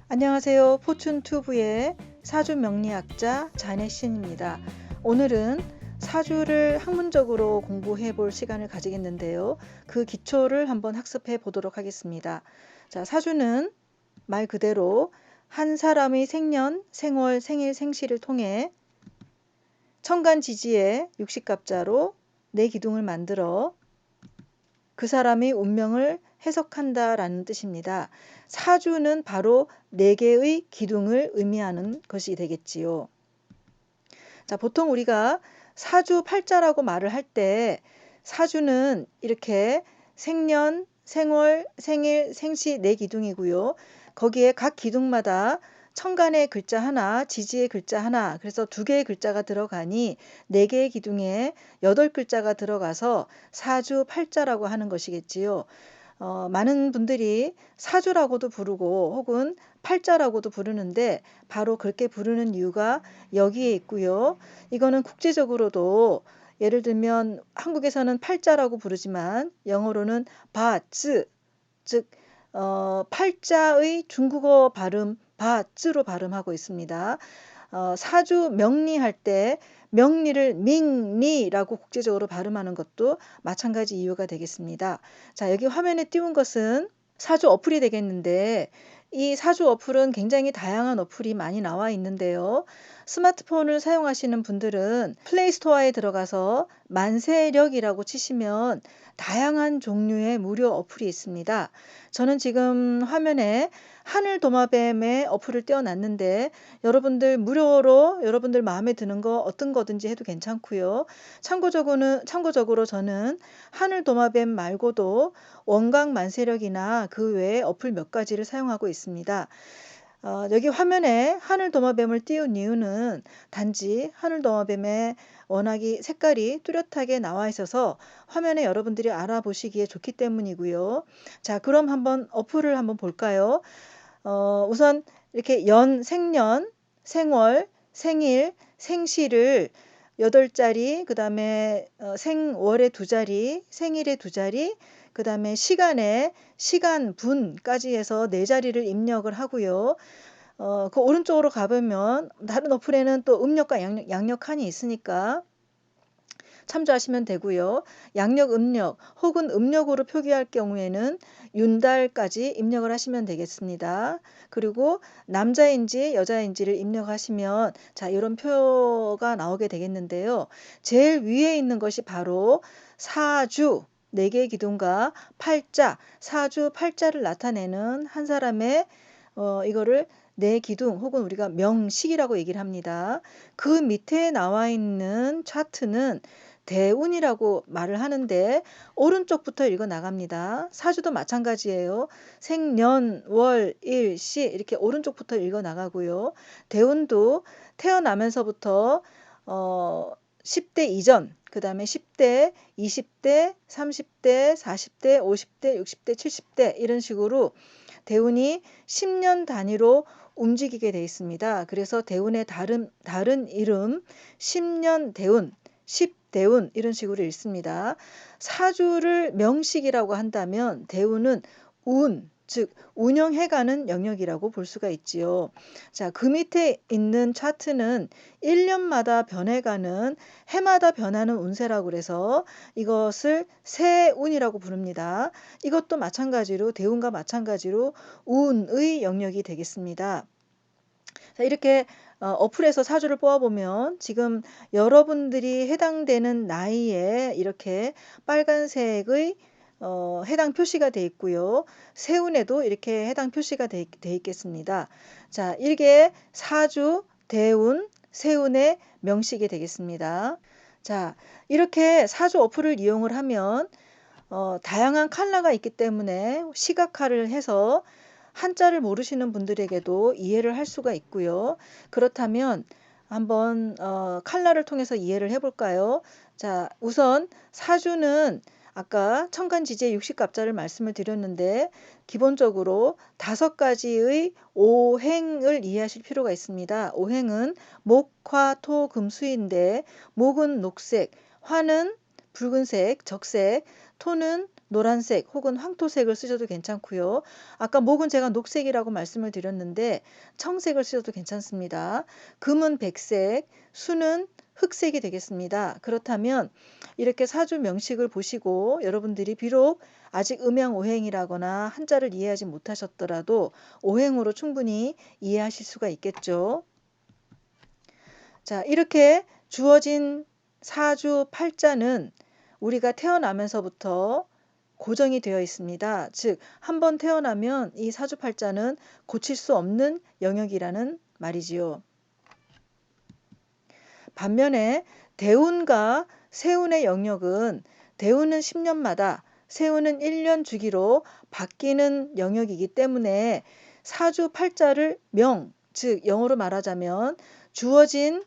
안녕하세요. 포춘투브의 사주 명리학자 자네신입니다. 오늘은 사주를 학문적으로 공부해 볼 시간을 가지겠는데요. 그 기초를 한번 학습해 보도록 하겠습니다. 자, 사주는 말 그대로 한 사람의 생년, 생월, 생일, 생시를 통해 천간지지의 육식갑자로 내 기둥을 만들어 그 사람의 운명을 해석한다라는 뜻입니다. 사주는 바로 네 개의 기둥을 의미하는 것이 되겠지요. 자, 보통 우리가 사주 팔자라고 말을 할 때 사주는 이렇게 생년, 생월, 생일, 생시 네 기둥이고요. 거기에 각 기둥마다 천간의 글자 하나, 지지의 글자 하나, 그래서 두 개의 글자가 들어가니 네 개의 기둥에 8글자가 들어가서 사주 팔자라고 하는 것이겠지요. 많은 분들이 사주라고도 부르고 혹은 팔자라고도 부르는데 바로 그렇게 부르는 이유가 여기에 있고요. 이거는 국제적으로도 예를 들면 한국에서는 팔자라고 부르지만 영어로는 바즈, 즉 팔자의 중국어 발음 바즈로 발음하고 있습니다. 사주 명리할 때 명리를 밍리라고 국제적으로 발음하는 것도 마찬가지 이유가 되겠습니다. 자, 여기 화면에 띄운 것은 사주 어플이 되겠는데 이 사주 어플은 굉장히 다양한 어플이 많이 나와 있는데요. 스마트폰을 사용하시는 분들은 플레이스토어에 들어가서 만세력이라고 치시면 다양한 종류의 무료 어플이 있습니다. 저는 지금 화면에 하늘도마뱀의 어플을 띄워놨는데 여러분들 무료로 여러분들 마음에 드는 거 어떤 거든지 해도 괜찮고요. 참고적으로 저는 하늘도마뱀 말고도 원광만세력이나 그 외에 어플 몇 가지를 사용하고 있습니다. 여기 화면에 하늘도마뱀을 띄운 이유는 단지 하늘도마뱀의 워낙이 색깔이 뚜렷하게 나와 있어서 화면에 여러분들이 알아보시기에 좋기 때문이고요. 자, 그럼 한번 어플을 한번 볼까요? 우선 이렇게 생년, 생월, 생일, 생시를 8자리, 그 다음에 생월에 2자리, 생일에 2자리, 그 다음에 시간, 분까지 해서 4자리를 입력을 하고요. 그 오른쪽으로 가보면 다른 어플에는 또 음력과 양력 칸이 있으니까 참조하시면 되고요. 양력, 음력 혹은 음력으로 표기할 경우에는 윤달까지 입력을 하시면 되겠습니다. 그리고 남자인지 여자인지를 입력하시면 자, 이런 표가 나오게 되겠는데요. 제일 위에 있는 것이 바로 사주 4개의 기둥과 팔자, 사주 팔자를 나타내는 한 사람의 이거를 네 기둥 혹은 우리가 명식이라고 얘기를 합니다. 그 밑에 나와 있는 차트는 대운이라고 말을 하는데 오른쪽부터 읽어 나갑니다. 사주도 마찬가지예요. 생년, 월, 일, 시 이렇게 오른쪽부터 읽어 나가고요. 대운도 태어나면서부터 10대 이전, 그 다음에 10대, 20대, 30대, 40대, 50대, 60대, 70대 이런 식으로 대운이 10년 단위로 움직이게 되어 있습니다. 그래서 대운의 다른 이름 10년 대운, 10대운 이런 식으로 읽습니다. 사주를 명식이라고 한다면 대운은 운, 즉 운영해가는 영역이라고 볼 수가 있지요. 자, 그 밑에 있는 차트는 1년마다 변해가는 해마다 변하는 운세라고 그래서 이것을 세운이라고 부릅니다. 이것도 마찬가지로 대운과 마찬가지로 운의 영역이 되겠습니다. 자, 이렇게 어플에서 사주를 뽑아보면 지금 여러분들이 해당되는 나이에 이렇게 빨간색의 해당 표시가 되어 있고요. 세운에도 이렇게 해당 표시가 되어 있겠습니다. 자, 이게 사주, 대운, 세운의 명식이 되겠습니다. 자, 이렇게 사주 어플을 이용을 하면 다양한 컬러가 있기 때문에 시각화를 해서 한자를 모르시는 분들에게도 이해를 할 수가 있고요. 그렇다면 한번 컬러를 통해서 이해를 해볼까요? 자, 우선 사주는 아까 천간지지의 육식갑자를 말씀을 드렸는데 기본적으로 5가지의 오행을 이해하실 필요가 있습니다. 오행은 목, 화, 토, 금, 수인데 목은 녹색, 화는 붉은색, 적색, 토는 노란색 혹은 황토색을 쓰셔도 괜찮고요. 아까 목은 제가 녹색이라고 말씀을 드렸는데 청색을 쓰셔도 괜찮습니다. 금은 백색, 수는 흑색이 되겠습니다. 그렇다면 이렇게 사주 명식을 보시고 여러분들이 비록 아직 음양오행이라거나 한자를 이해하지 못하셨더라도 오행으로 충분히 이해하실 수가 있겠죠. 자, 이렇게 주어진 사주 팔자는 우리가 태어나면서부터 고정이 되어 있습니다. 즉, 한번 태어나면 이 사주팔자는 고칠 수 없는 영역이라는 말이지요. 반면에 대운과 세운의 영역은 대운은 10년마다 세운은 1년 주기로 바뀌는 영역이기 때문에 사주팔자를 즉 영어로 말하자면 주어진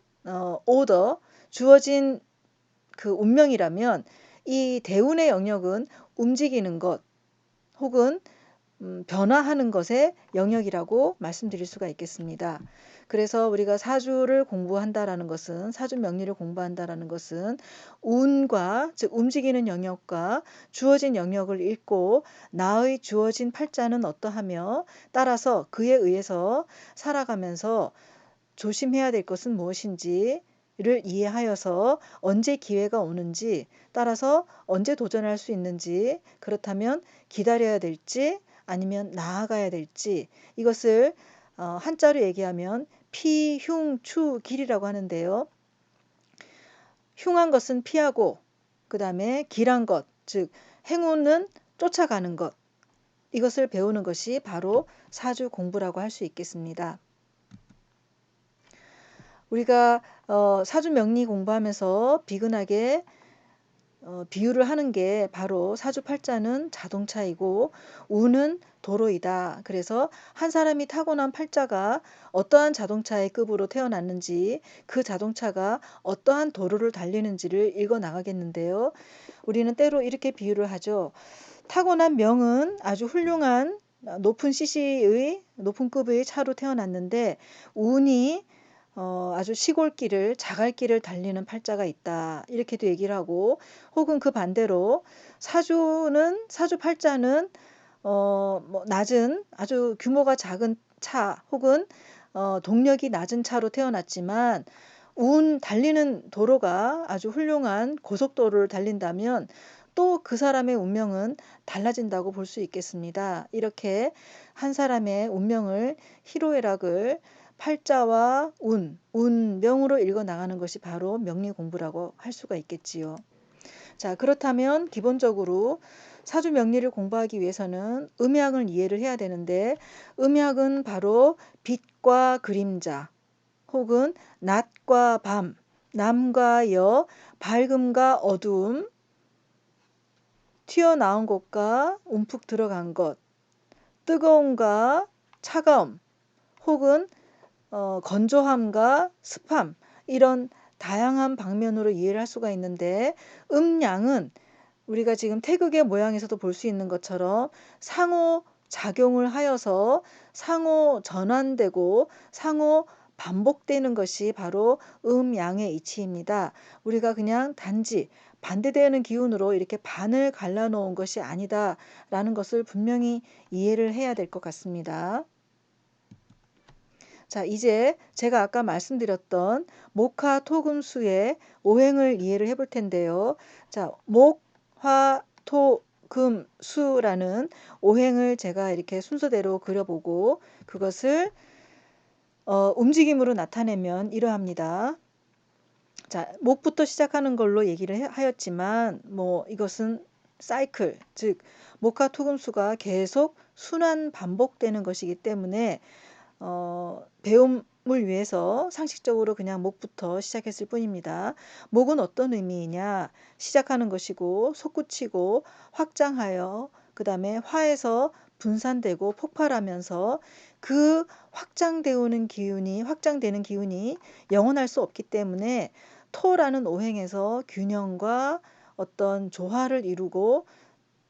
오더, 주어진 그 운명이라면 이 대운의 영역은 움직이는 것 혹은 변화하는 것의 영역이라고 말씀드릴 수가 있겠습니다. 그래서 우리가 사주를 공부한다라는 것은 사주 명리를 공부한다라는 것은 운과 즉 움직이는 영역과 주어진 영역을 읽고 나의 주어진 팔자는 어떠하며 따라서 그에 의해서 살아가면서 조심해야 될 것은 무엇인지 를 이해하여서 언제 기회가 오는지 따라서 언제 도전할 수 있는지 그렇다면 기다려야 될지 아니면 나아가야 될지 이것을 한자로 얘기하면 피흉추길이라고 하는데요. 흉한 것은 피하고 그 다음에 길한 것, 즉 행운은 쫓아가는 것 이것을 배우는 것이 바로 사주 공부라고 할 수 있겠습니다. 우리가 사주 명리 공부하면서 비근하게 비유를 하는 게 바로 사주팔자는 자동차이고 운은 도로이다. 그래서 한 사람이 타고난 팔자가 어떠한 자동차의 급으로 태어났는지 그 자동차가 어떠한 도로를 달리는지를 읽어 나가겠는데요. 우리는 때로 이렇게 비유를 하죠. 타고난 명은 아주 훌륭한 높은 CC의 높은 급의 차로 태어났는데 운이 아주 시골길을 자갈길을 달리는 팔자가 있다. 이렇게도 얘기를 하고 혹은 그 반대로 사주 팔자는 뭐 낮은 아주 규모가 작은 차 혹은 동력이 낮은 차로 태어났지만 달리는 도로가 아주 훌륭한 고속도로를 달린다면 또 그 사람의 운명은 달라진다고 볼 수 있겠습니다. 이렇게 한 사람의 운명을 희로애락을 팔자와 운명으로 읽어 나가는 것이 바로 명리 공부라고 할 수가 있겠지요. 자, 그렇다면 기본적으로 사주 명리를 공부하기 위해서는 음양을 이해를 해야 되는데 음양은 바로 빛과 그림자 혹은 낮과 밤, 남과 여, 밝음과 어두움, 튀어나온 것과 움푹 들어간 것, 뜨거움과 차가움 혹은 건조함과 습함 이런 다양한 방면으로 이해를 할 수가 있는데 음양은 우리가 지금 태극의 모양에서도 볼 수 있는 것처럼 상호 작용을 하여서 상호 전환되고 상호 반복되는 것이 바로 음양의 이치입니다. 우리가 그냥 단지 반대되는 기운으로 이렇게 반을 갈라놓은 것이 아니다라는 것을 분명히 이해를 해야 될 것 같습니다. 자, 이제 제가 아까 말씀드렸던 목화 토금수의 오행을 이해를 해볼 텐데요. 자, 목, 화, 토, 금, 수라는 오행을 제가 이렇게 순서대로 그려보고 그것을 움직임으로 나타내면 이러합니다. 자, 목부터 시작하는 걸로 얘기를 하였지만 뭐 이것은 사이클, 즉 목화 토금수가 계속 순환 반복되는 것이기 때문에 배움을 위해서 상식적으로 그냥 목부터 시작했을 뿐입니다. 목은 어떤 의미이냐? 시작하는 것이고 솟구치고 확장하여 그 다음에 화에서 분산되고 폭발하면서 그 확장되는 기운이 영원할 수 없기 때문에 토라는 오행에서 균형과 어떤 조화를 이루고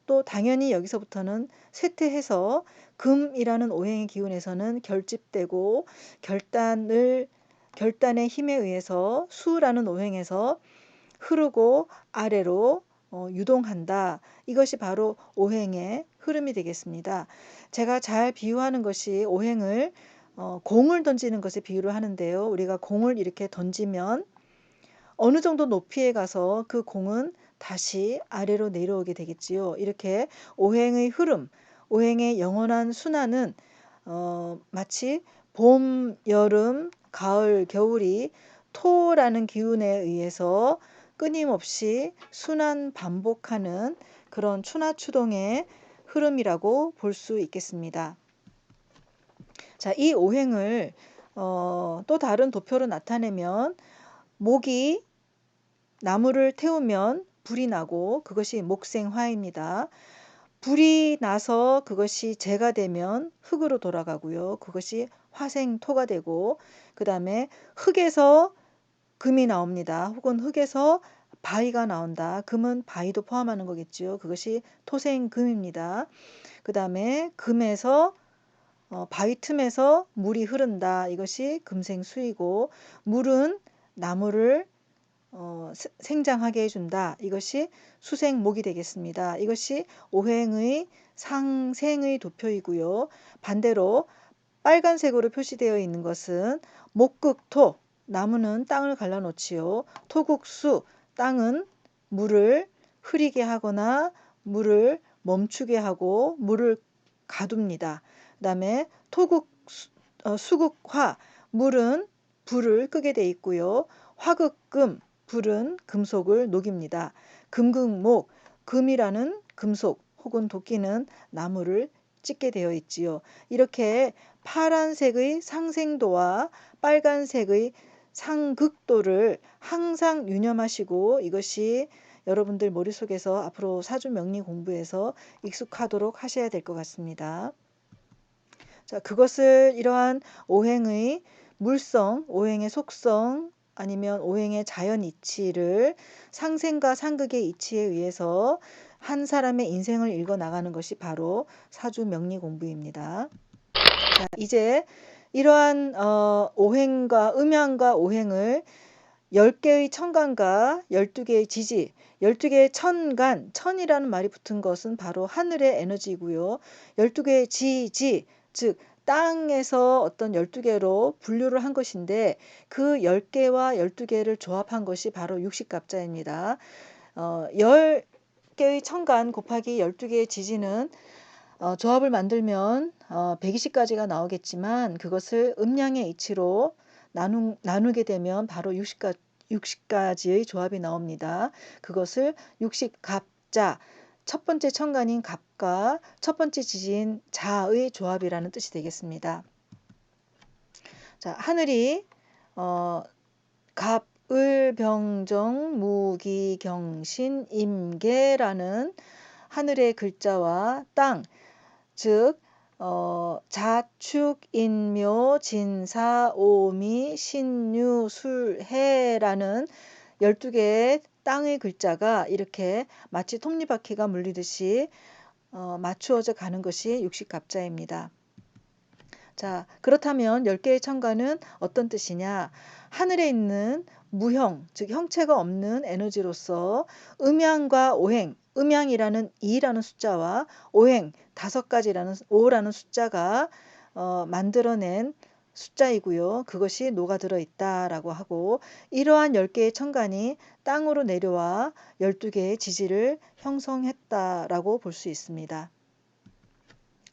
또 당연히 여기서부터는 쇠퇴해서 금이라는 오행의 기운에서는 결집되고 결단의 힘에 의해서 수라는 오행에서 흐르고 아래로 유동한다. 이것이 바로 오행의 흐름이 되겠습니다. 제가 잘 비유하는 것이 오행을 공을 던지는 것에 비유를 하는데요. 우리가 공을 이렇게 던지면 어느 정도 높이에 가서 그 공은 다시 아래로 내려오게 되겠지요. 이렇게 오행의 흐름, 오행의 영원한 순환은 마치 봄, 여름, 가을, 겨울이 토라는 기운에 의해서 끊임없이 순환 반복하는 그런 추나추동의 흐름이라고 볼 수 있겠습니다. 자, 이 오행을 또 다른 도표로 나타내면 목이 나무를 태우면 불이 나고 그것이 목생화입니다. 불이 나서 그것이 재가 되면 흙으로 돌아가고요. 그것이 화생토가 되고 그 다음에 흙에서 금이 나옵니다. 혹은 흙에서 바위가 나온다. 금은 바위도 포함하는 거겠죠. 그것이 토생금입니다. 그 다음에 금에서 바위 틈에서 물이 흐른다. 이것이 금생수이고 물은 나무를 생장하게 해준다. 이것이 수생목이 되겠습니다. 이것이 오행의 상생의 도표이고요. 반대로 빨간색으로 표시되어 있는 것은 목극토, 나무는 땅을 갈라놓지요. 토국수, 땅은 물을 흐리게 하거나 물을 멈추게 하고 물을 가둡니다. 그 다음에 수극화, 물은 불을 끄게 돼 있고요. 화극금, 불은 금속을 녹입니다. 금극목, 금이라는 금속 혹은 도끼는 나무를 찢게 되어 있지요. 이렇게 파란색의 상생도와 빨간색의 상극도를 항상 유념하시고 이것이 여러분들 머릿속에서 앞으로 사주 명리 공부에서 익숙하도록 하셔야 될 것 같습니다. 자, 그것을 이러한 오행의 물성, 오행의 속성, 아니면 오행의 자연 이치를 상생과 상극의 이치에 의해서 한 사람의 인생을 읽어 나가는 것이 바로 사주 명리 공부입니다. 자, 이제 이러한 오행과 음양과 오행을 10개의 천간과 12개의 지지, 12개의 천간, 천이라는 말이 붙은 것은 바로 하늘의 에너지이고요. 12개의 지지, 즉 땅에서 어떤 12개로 분류를 한 것인데 그 10개와 12개를 조합한 것이 바로 육식갑자입니다. 10개의 천간 곱하기 12개의 지지는 조합을 만들면 120가지가 나오겠지만 그것을 음양의 이치로 나누게 되면 바로 60가지의 조합이 나옵니다. 그것을 육식갑자, 첫 번째 천간인 갑과 첫 번째 지지인 자의 조합이라는 뜻이 되겠습니다. 자, 하늘이 갑을병정 무기경신 임계라는 하늘의 글자와 땅, 즉 자축, 인묘, 진사, 오미, 신유, 술, 해라는 12개의 땅의 글자가 이렇게 마치 톱니바퀴가 물리듯이 맞추어져 가는 것이 육식갑자입니다. 자, 그렇다면 10개의 천간은 어떤 뜻이냐? 하늘에 있는 무형, 즉 형체가 없는 에너지로서 음양과 오행, 음양이라는 2라는 숫자와 오행 5가지라는 5라는 숫자가 만들어낸 숫자이고요. 그것이 녹아들어 있다라고 하고 이러한 10개의 천간이 땅으로 내려와 12개의 지지를 형성했다라고 볼 수 있습니다.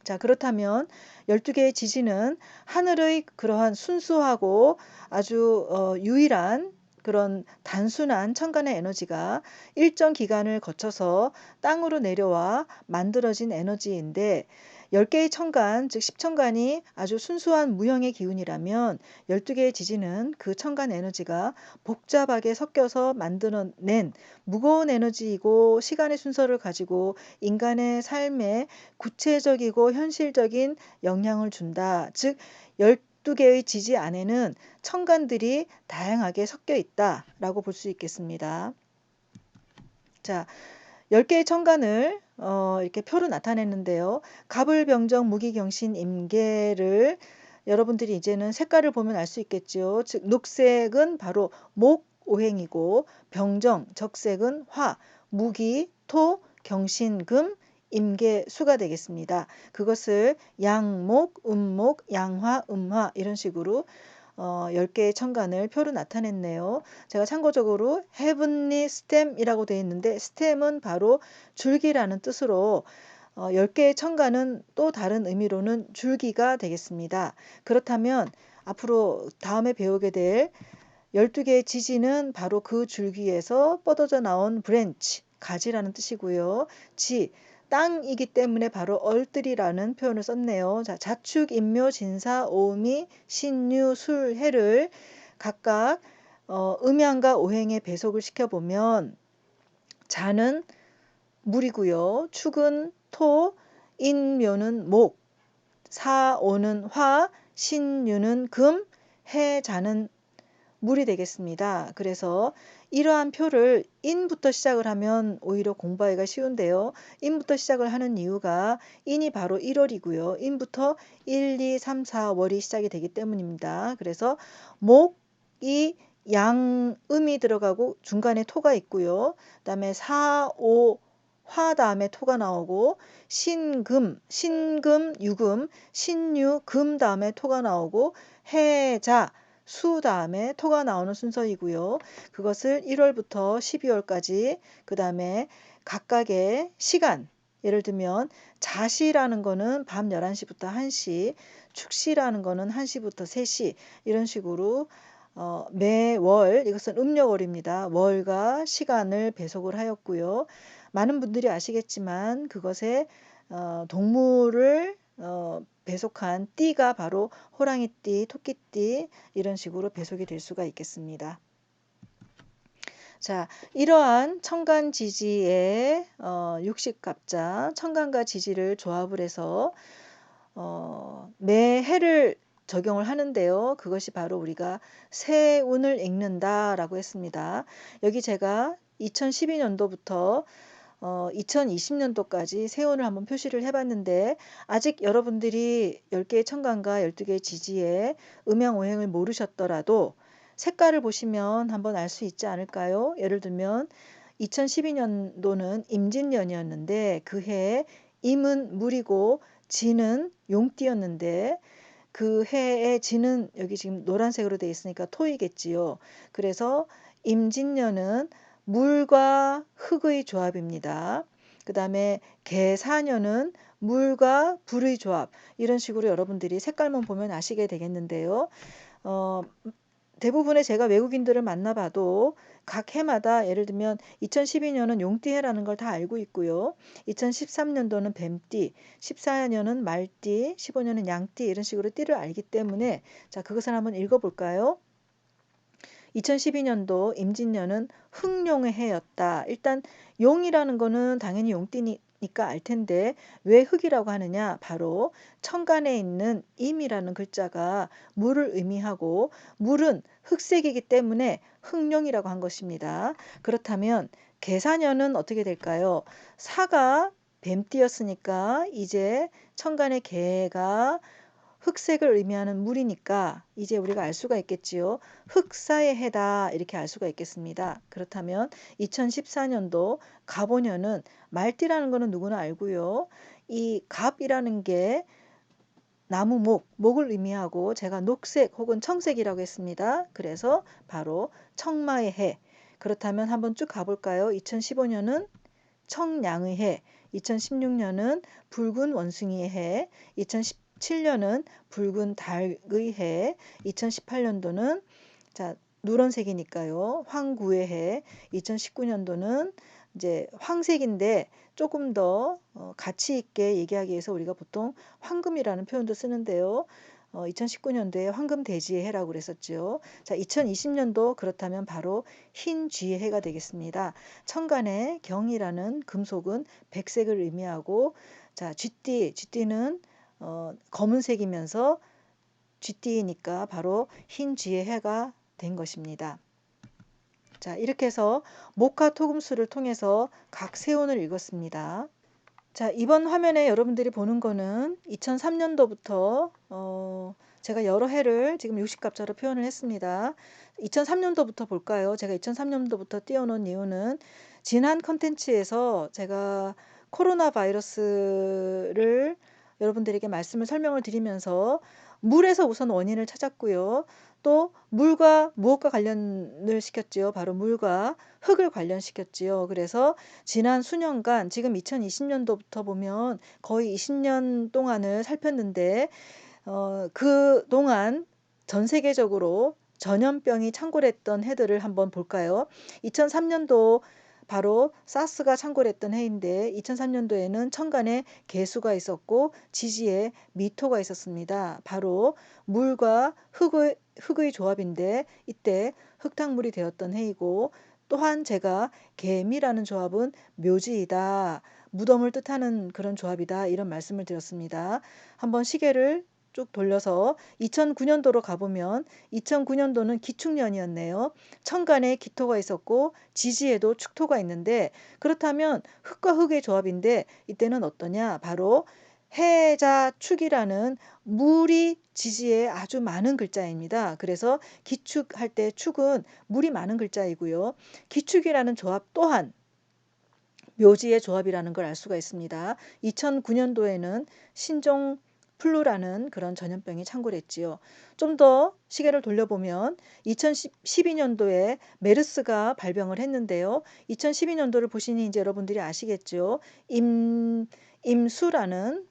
자, 그렇다면 12개의 지지는 하늘의 그러한 순수하고 아주 유일한 그런 단순한 천간의 에너지가 일정 기간을 거쳐서 땅으로 내려와 만들어진 에너지인데 10개의 천간, 즉 10천간이 아주 순수한 무형의 기운이라면 12개의 지지는 그 천간 에너지가 복잡하게 섞여서 만들어낸 무거운 에너지이고 시간의 순서를 가지고 인간의 삶에 구체적이고 현실적인 영향을 준다. 즉 12개의 지지 안에는 천간들이 다양하게 섞여 있다라고 볼 수 있겠습니다. 자, 10개의 천간을 이렇게 표로 나타냈는데요. 갑을병정 무기경신 임계를 여러분들이 이제는 색깔을 보면 알 수 있겠죠. 즉 녹색은 바로 목 오행이고 병정 적색은 화 무기, 토, 경신, 금, 임계, 수가 되겠습니다. 그것을 양목, 음목, 양화, 음화 이런 식으로 10개의 천간을 표로 나타냈네요. 제가 참고적으로 heavenly stem이라고 되어 있는데 stem은 바로 줄기라는 뜻으로 10개의 천간은 또 다른 의미로는 줄기가 되겠습니다. 그렇다면 앞으로 다음에 배우게 될 12개의 지지는 바로 그 줄기에서 뻗어져 나온 브랜치, 가지라는 뜻이고요. 땅이기 때문에 바로 얼들이라는 표현을 썼네요. 자, 자축, 인묘, 진사, 오미, 신유, 술, 해를 각각 음양과 오행의 배속을 시켜보면 자는 물이고요. 축은 토, 인묘는 목, 사오는 화, 신유는 금, 해자는 물이 되겠습니다. 그래서 이러한 표를 인부터 시작을 하면 오히려 공부하기가 쉬운데요. 인부터 시작을 하는 이유가 인이 바로 1월이고요. 인부터 1, 2, 3, 4월이 시작이 되기 때문입니다. 그래서 목이 양음이 들어가고 중간에 토가 있고요. 그다음에 4, 5, 화 다음에 토가 나오고 신금, 유금, 신유, 금 다음에 토가 나오고 해자, 수 다음에 토가 나오는 순서이고요. 그것을 1월부터 12월까지 그 다음에 각각의 시간 예를 들면 자시라는 거는 밤 11시부터 1시, 축시라는 거는 1시부터 3시 이런 식으로 매월 이것은 음력월입니다. 월과 시간을 배속을 하였고요. 많은 분들이 아시겠지만 그것에 동물을 배속한 띠가 바로 호랑이띠, 토끼띠 이런 식으로 배속이 될 수가 있겠습니다. 자, 이러한 천간지지의 60갑자, 천간과 지지를 조합을 해서 매해를 적용을 하는데요. 그것이 바로 우리가 세운을 읽는다라고 했습니다. 여기 제가 2012년도부터 2020년도까지 세운을 한번 표시를 해봤는데 아직 여러분들이 10개의 천간과 12개의 지지의 음양오행을 모르셨더라도 색깔을 보시면 한번 알 수 있지 않을까요? 예를 들면 2012년도는 임진년이었는데 그 해에 임은 물이고 지는 용띠였는데 그 해에 지는 여기 지금 노란색으로 되어 있으니까 토이겠지요. 그래서 임진년은 물과 흙의 조합입니다. 그 다음에 개사년은 물과 불의 조합 이런 식으로 여러분들이 색깔만 보면 아시게 되겠는데요. 대부분의 제가 외국인들을 만나봐도 각 해마다 예를 들면 2012년은 용띠해라는 걸 다 알고 있고요. 2013년도는 뱀띠, 14년은 말띠, 15년은 양띠 이런 식으로 띠를 알기 때문에 자 그것을 한번 읽어볼까요? 2012년도 임진년은 흑룡의 해였다. 일단 용이라는 거는 당연히 용띠니까 알 텐데 왜 흑이라고 하느냐? 바로 천간에 있는 임이라는 글자가 물을 의미하고 물은 흑색이기 때문에 흑룡이라고 한 것입니다. 그렇다면 개사년은 어떻게 될까요? 사가 뱀띠였으니까 이제 천간의 개가 흑색을 의미하는 물이니까 이제 우리가 알 수가 있겠지요. 흑사의 해다 이렇게 알 수가 있겠습니다. 그렇다면 2014년도 갑오년은 말띠라는 거는 누구나 알고요. 이 갑이라는 게 나무 목을 의미하고 제가 녹색 혹은 청색이라고 했습니다. 그래서 바로 청마의 해. 그렇다면 한번 쭉 가볼까요? 2015년은 청량의 해, 2016년은 붉은 원숭이의 해, 2017년은 붉은 닭의 해, 2018년도는 자 누런색이니까요. 황구의 해, 2019년도는 이제 황색인데 조금 더 가치 있게 얘기하기 위해서 우리가 보통 황금이라는 표현도 쓰는데요. 2019년도에 황금돼지의 해라고 그랬었죠. 자, 2020년도 그렇다면 바로 흰 쥐의 해가 되겠습니다. 천간의 경이라는 금속은 백색을 의미하고 자, 쥐띠는 검은색이면서 쥐띠니까 바로 흰 쥐의 해가 된 것입니다. 자, 이렇게 해서 목화 토금수를 통해서 각 세운을 읽었습니다. 자, 이번 화면에 여러분들이 보는 거는 2003년도부터 제가 여러 해를 지금 60갑자로 표현을 했습니다. 2003년도부터 볼까요? 제가 2003년도부터 띄워놓은 이유는 지난 컨텐츠에서 제가 코로나 바이러스를 여러분들에게 말씀을 설명을 드리면서 물에서 우선 원인을 찾았고요. 또 물과 무엇과 관련을 시켰지요? 바로 물과 흙을 관련시켰지요. 그래서 지난 수년간 지금 2020년도부터 보면 거의 20년 동안을 살폈는데 그동안 전 세계적으로 전염병이 창궐했던 해들을 한번 볼까요? 2003년도 바로 사스가 창궐했던 해인데 2003년도에는 천간에 개수가 있었고 지지에 미토가 있었습니다. 바로 물과 흙의 조합인데 이때 흙탕물이 되었던 해이고, 또한 제가 개미라는 조합은 묘지이다, 무덤을 뜻하는 그런 조합이다, 이런 말씀을 드렸습니다. 한번 시계를 쭉 돌려서 2009년도로 가보면 2009년도는 기축년이었네요. 천간에 기토가 있었고 지지에도 축토가 있는데, 그렇다면 흙과 흙의 조합인데 이때는 어떠냐? 바로 해자축이라는 물이 지지에 아주 많은 글자입니다. 그래서 기축할 때 축은 물이 많은 글자이고요. 기축이라는 조합 또한 묘지의 조합이라는 걸 알 수가 있습니다. 2009년도에는 신종 플루라는 그런 전염병이 창궐했지요. 좀 더 시계를 돌려보면 2012년도에 메르스가 발병을 했는데요. 2012년도를 보시니 이제 여러분들이 아시겠죠. 임수라는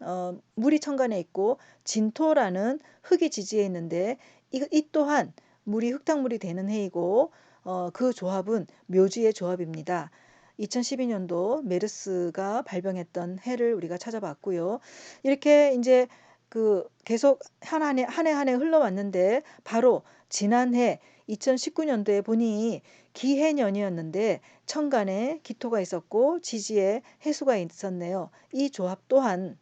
물이 천간에 있고 진토라는 흙이 지지에 있는데 이 또한 물이 흙탕물이 되는 해이고, 그 조합은 묘지의 조합입니다. 2012년도 메르스가 발병했던 해를 우리가 찾아봤고요. 이렇게 이제 계속 한 해 흘러왔는데 바로 지난해 2019년도에 보니 기해년이었는데 천간에 기토가 있었고 지지에 해수가 있었네요. 이 조합 또한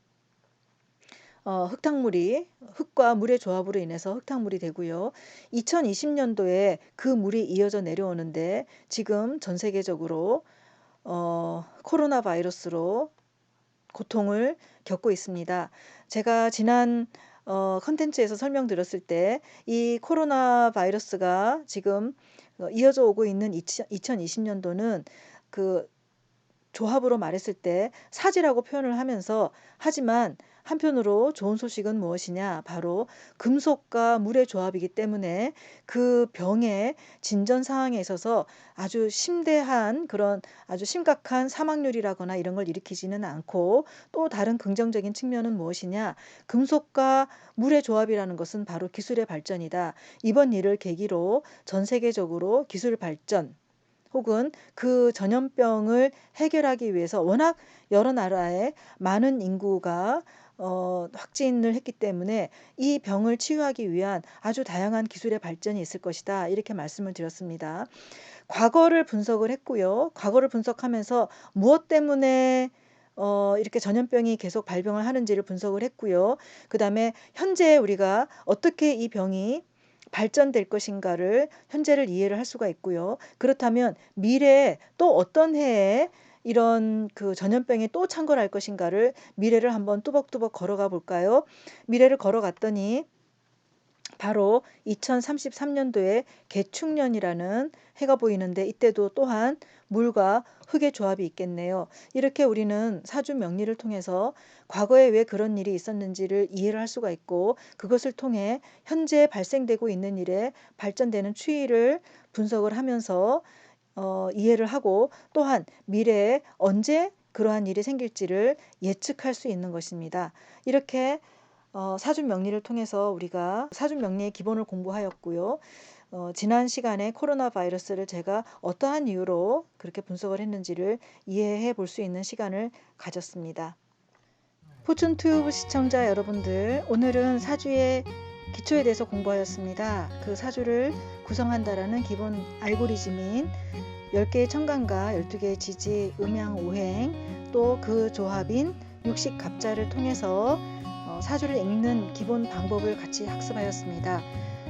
흙과 물의 조합으로 인해서 흙탕물이 되고요. 2020년도에 그 물이 이어져 내려오는데 지금 전 세계적으로 코로나 바이러스로 고통을 겪고 있습니다. 제가 지난 컨텐츠에서 설명드렸을 때 이 코로나 바이러스가 지금 이어져 오고 있는 2020년도는 그 조합으로 말했을 때 사지라고 표현을 하면서, 하지만 한편으로 좋은 소식은 무엇이냐? 바로 금속과 물의 조합이기 때문에 그 병의 진전 상황에 있어서 아주 심대한 그런 아주 심각한 사망률이라거나 이런 걸 일으키지는 않고, 또 다른 긍정적인 측면은 무엇이냐? 금속과 물의 조합이라는 것은 바로 기술의 발전이다. 이번 일을 계기로 전 세계적으로 기술 발전 혹은 그 전염병을 해결하기 위해서 워낙 여러 나라에 많은 인구가 확진을 했기 때문에 이 병을 치유하기 위한 아주 다양한 기술의 발전이 있을 것이다, 이렇게 말씀을 드렸습니다. 과거를 분석을 했고요. 과거를 분석하면서 무엇 때문에 이렇게 전염병이 계속 발병을 하는지를 분석을 했고요. 그 다음에 현재 우리가 어떻게 이 병이 발전될 것인가를 현재를 이해를 할 수가 있고요. 그렇다면 미래에 또 어떤 해에 이런 그 전염병이 또 창궐할 것인가를 미래를 한번 뚜벅뚜벅 걸어가 볼까요? 미래를 걸어갔더니 바로 2033년도에 개축년이라는 해가 보이는데 이때도 또한 물과 흙의 조합이 있겠네요. 이렇게 우리는 사주 명리를 통해서 과거에 왜 그런 일이 있었는지를 이해를 할 수가 있고, 그것을 통해 현재 발생되고 있는 일에 발전되는 추이를 분석을 하면서 이해를 하고, 또한 미래에 언제 그러한 일이 생길지를 예측할 수 있는 것입니다. 이렇게 사주 명리를 통해서 우리가 사주 명리의 기본을 공부하였고요. 지난 시간에 코로나 바이러스를 제가 어떠한 이유로 그렇게 분석을 했는지를 이해해 볼 수 있는 시간을 가졌습니다. 포춘튜브 시청자 여러분들, 오늘은 사주의 기초에 대해서 공부하였습니다. 그 사주를 구성한다라는 기본 알고리즘인 10개의 천간과 12개의 지지, 음양, 오행, 또 그 조합인 육식갑자를 통해서 사주를 읽는 기본 방법을 같이 학습하였습니다.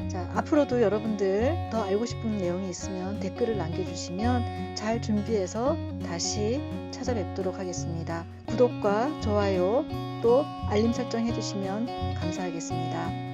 자, 앞으로도 여러분들 더 알고 싶은 내용이 있으면 댓글을 남겨주시면 잘 준비해서 다시 찾아뵙도록 하겠습니다. 구독과 좋아요 또 알림 설정 해주시면 감사하겠습니다.